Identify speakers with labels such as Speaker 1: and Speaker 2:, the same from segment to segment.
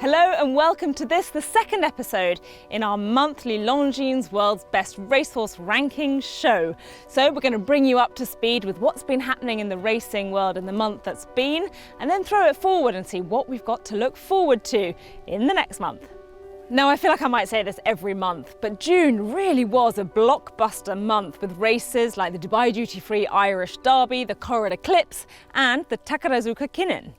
Speaker 1: Hello and welcome to the second episode in our monthly Longines World's Best Racehorse Rankings show. So we're going to bring you up to speed with what's been happening in the racing world in the month that's been, and then throw it forward and see what we've got to look forward to in the next month. Now, I feel like I might say this every month, but June really was a blockbuster month with races like the Dubai Duty Free Irish Derby, the Corrid Eclipse and the Takarazuka Kinnin.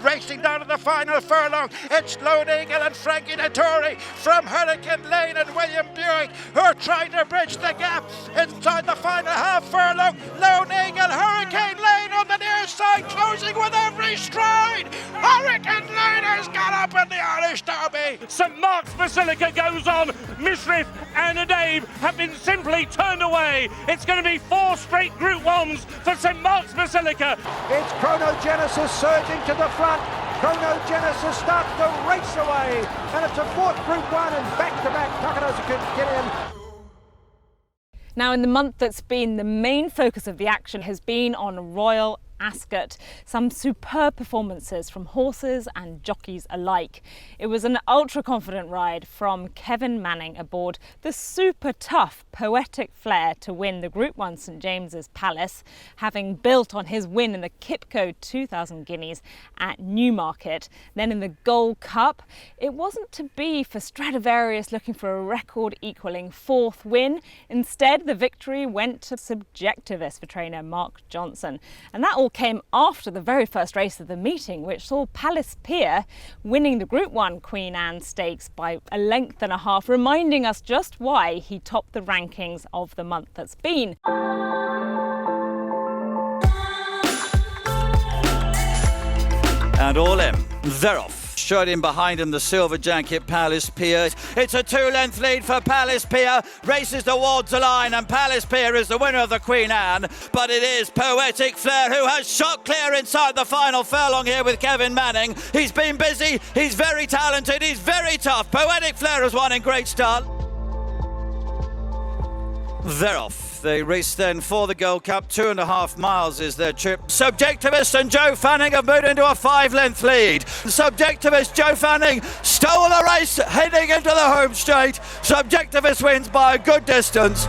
Speaker 2: Racing down to the final furlong, it's Lone Eagle and Frankie Dettori from Hurricane Lane and William Buick who are trying to bridge the gap inside the final half furlong. Lone Eagle, Hurricane Lane on the near side, closing with every stride. Hurricane Lane has got up in the Irish Derby.
Speaker 3: St Mark's Basilica goes on. Misriff and Adave have been simply turned away. It's going to be 4 straight Group 1s for St Mark's Basilica.
Speaker 2: It's Chronogenesis surging to the front. Chronogenesis starts to race away, and it's a 4th Group 1 and back-to-back Takarazuka Kinnin.
Speaker 1: Now, in the month that's been, the main focus of the action has been on Royal Ascot. Some superb performances from horses and jockeys alike. It was an ultra-confident ride from Kevin Manning aboard the super tough Poetic Flare to win the Group 1 St James's Palace, having built on his win in the Kipco 2000 Guineas at Newmarket. Then in the Gold Cup, it wasn't to be for Stradivarius looking for a record-equalling 4th win. Instead, the victory went to Subjectivist for trainer Mark Johnson. And that all came after the very first race of the meeting, which saw Palace Pier winning the Group 1 Queen Anne Stakes by a length and a half, reminding us just why he topped the rankings of the month that's been.
Speaker 4: And all in, they're off. Showed in behind him, the silver jacket, Palace Pier. It's a 2-length lead for Palace Pier. Races towards the line, and Palace Pier is the winner of the Queen Anne. But it is Poetic Flare who has shot clear inside the final furlong here with Kevin Manning. He's been busy, he's very talented, he's very tough. Poetic Flare has won in great style. They're off. They race then for the Gold Cup. 2.5 miles is their trip. Subjectivist and Joe Fanning have moved into a 5-length lead. Subjectivist Joe Fanning stole the race heading into the home straight. Subjectivist wins by a good distance.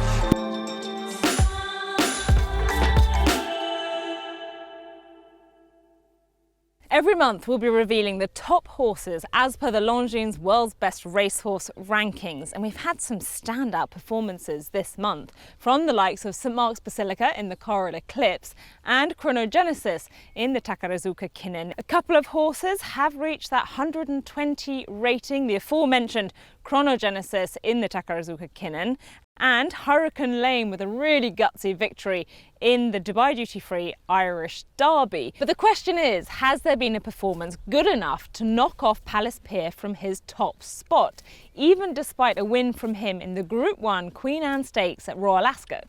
Speaker 1: Every month we'll be revealing the top horses as per the Longines World's Best Racehorse Rankings, and we've had some standout performances this month from the likes of St Mark's Basilica in the Corrid Eclipse and Chronogenesis in the Takarazuka Kinnin. A couple of horses have reached that 120 rating, the aforementioned Chronogenesis in the Takarazuka Kinnin, and Hurricane Lane with a really gutsy victory in the Dubai Duty Free Irish Derby. But the question is, has there been a performance good enough to knock off Palace Pier from his top spot, even despite a win from him in the Group 1 Queen Anne Stakes at Royal Ascot?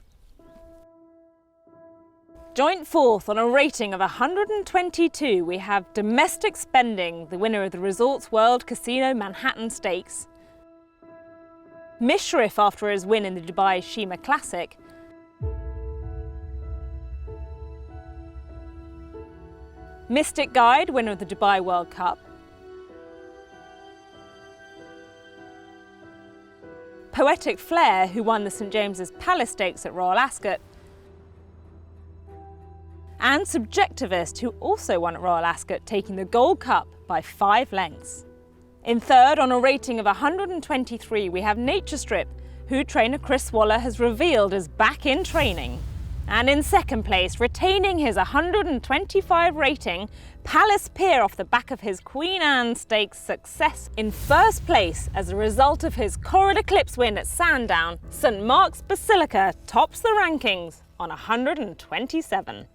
Speaker 1: Joint 4th on a rating of 122, we have Domestic Spending, the winner of the Resorts World Casino Manhattan Stakes. Misriff after his win in the Dubai Shima Classic. Mystic Guide, winner of the Dubai World Cup. Poetic Flare, who won the St James's Palace Stakes at Royal Ascot. And Subjectivist, who also won at Royal Ascot, taking the Gold Cup by 5 lengths. In 3rd, on a rating of 123, we have Nature Strip, who trainer Chris Waller has revealed is back in training. And in 2nd place, retaining his 125 rating, Palace Pier off the back of his Queen Anne Stakes success. In 1st place, as a result of his Corrid Eclipse win at Sandown, St Mark's Basilica tops the rankings on 127.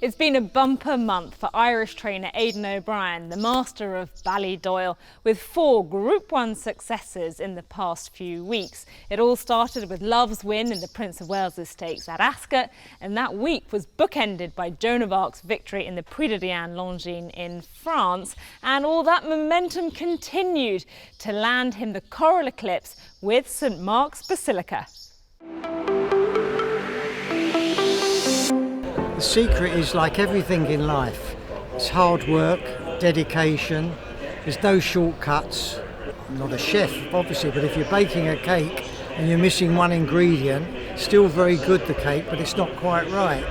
Speaker 1: It's been a bumper month for Irish trainer Aidan OBrien, the master of Ballydoyle, with 4 Group 1 successes in the past few weeks. It all started with Love's win in the Prince of Wales' Stakes at Ascot, and that week was bookended by Joan of Arc's victory in the Prix de Diane Longines in France, and all that momentum continued to land him the Corrid Eclipse with St Mark's Basilica.
Speaker 5: The secret is like everything in life. It's hard work, dedication, there's no shortcuts. I'm not a chef, obviously, but if you're baking a cake and you're missing one ingredient, still very good, the cake, but it's not quite right.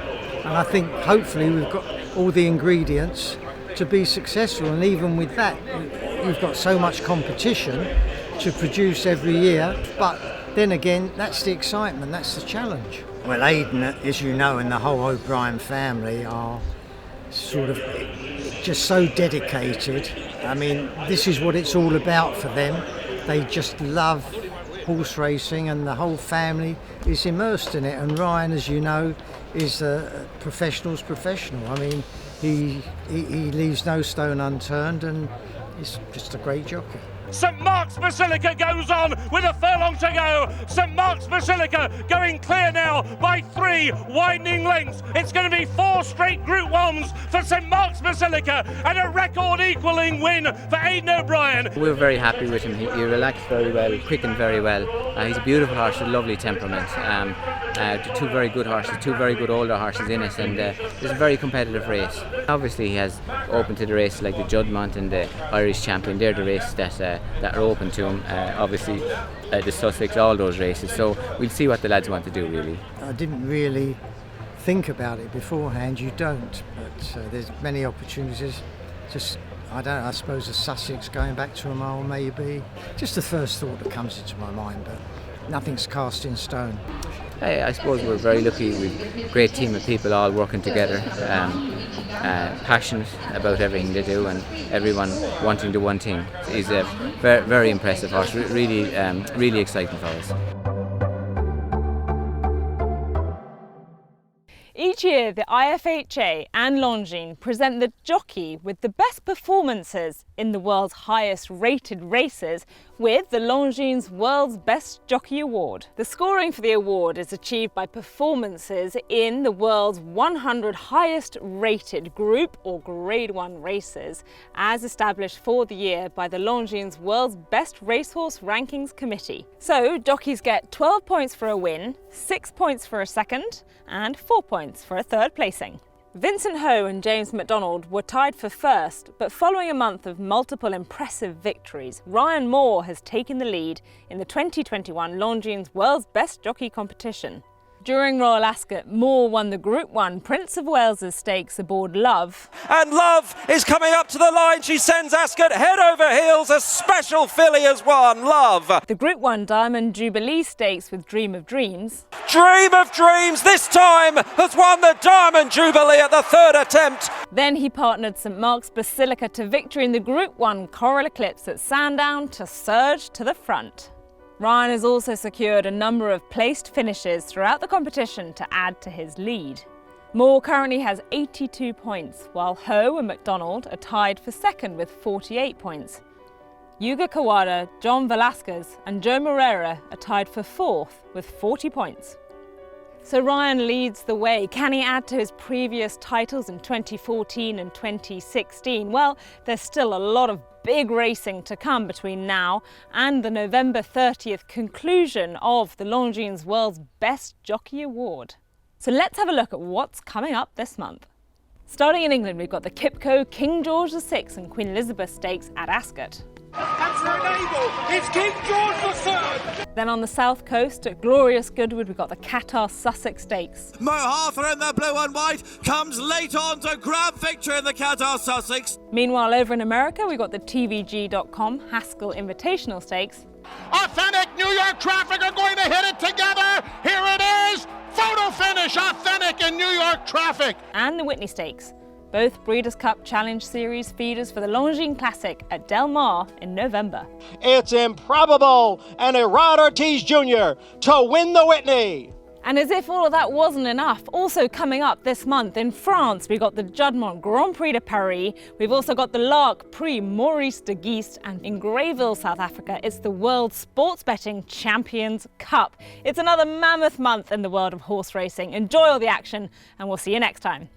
Speaker 5: And I think hopefully we've got all the ingredients to be successful, and even with that, you've got so much competition to produce every year, but then again, that's the excitement, that's the challenge. Well, Aidan, as you know, and the whole O'Brien family are sort of just so dedicated. I mean, this is what it's all about for them. They just love horse racing, and the whole family is immersed in it. And Ryan, as you know, is a professional's professional. I mean, he leaves no stone unturned, and he's just a great jockey.
Speaker 3: St Mark's Basilica goes on with a furlong to go. St Mark's Basilica going clear now by 3 widening lengths. It's going to be 4 straight Group 1s for St Mark's Basilica and a record equalling win for Aidan OBrien.
Speaker 6: We're very happy with him. He relaxed very well, quickened very well. He's a beautiful horse with a lovely temperament. 2 very good horses, 2 very good older horses in it, and it's a very competitive race. Obviously he has open to the races like the Juddmonte and the Irish Champion. They're the races that are open to him. Obviously the Sussex, all those races. So we'll see what the lads want to do, really.
Speaker 5: I didn't really think about it beforehand. You don't, but there's many opportunities. Just I suppose the Sussex going back to a mile, maybe. Just the first thought that comes into my mind, but nothing's cast in stone.
Speaker 6: I suppose we're very lucky with a great team of people all working together, passionate about everything they do, and everyone wanting the one thing. He's a very, very impressive horse, really exciting for us.
Speaker 1: Each year, the IFHA and Longines present the jockey with the best performances in the world's highest rated races with the Longines World's Best Jockey Award. The scoring for the award is achieved by performances in the world's 100 highest rated Group or Grade 1 races, as established for the year by the Longines World's Best Racehorse Rankings Committee. So jockeys get 12 points for a win, 6 points for a second, and 4 points for a third placing. Vincent Ho and James McDonald were tied for first, but following a month of multiple impressive victories, Ryan Moore has taken the lead in the 2021 Longines World's Best Jockey competition. During Royal Ascot, Moore won the Group 1 Prince of Wales's Stakes aboard Love.
Speaker 7: And Love is coming up to the line. She sends Ascot head over heels. A special filly has won, Love.
Speaker 1: The Group 1 Diamond Jubilee Stakes with Dream of Dreams.
Speaker 7: Dream of Dreams this time has won the Diamond Jubilee at the 3rd attempt.
Speaker 1: Then he partnered St Mark's Basilica to victory in the Group 1 Coral Eclipse at Sandown to surge to the front. Ryan has also secured a number of placed finishes throughout the competition to add to his lead. Moore currently has 82 points, while Ho and McDonald are tied for second with 48 points. Yuga Kawada, John Velasquez and Joe Moreira are tied for fourth with 40 points. So Ryan leads the way. Can he add to his previous titles in 2014 and 2016? Well, there's still a lot of big racing to come between now and the November 30th conclusion of the Longines World's Best Jockey Award. So let's have a look at what's coming up this month. Starting in England, we've got the Kipco King George VI and Queen Elizabeth Stakes at Ascot.
Speaker 3: It's King George III!
Speaker 1: Then on the south coast at Glorious Goodwood, we've got the Qatar Sussex Stakes.
Speaker 8: Mo Harther in the blue and white comes late on to grab victory in the Qatar Sussex.
Speaker 1: Meanwhile, over in America, we've got the TVG.com Haskell Invitational Stakes.
Speaker 2: Authentic New York Traffic are going to hit it together. Here it is. Photo finish. Authentic in New York Traffic.
Speaker 1: And the Whitney Stakes. Both Breeders' Cup Challenge Series feeders for the Longines Classic at Del Mar in November.
Speaker 9: It's improbable, and Erod Ortiz Jr. to win the Whitney.
Speaker 1: And as if all of that wasn't enough, also coming up this month in France, we've got the Juddmonte Grand Prix de Paris, we've also got the Lark Prix Maurice de Geest, and in Greyville, South Africa, it's the World Sports Betting Champions Cup. It's another mammoth month in the world of horse racing. Enjoy all the action, and we'll see you next time.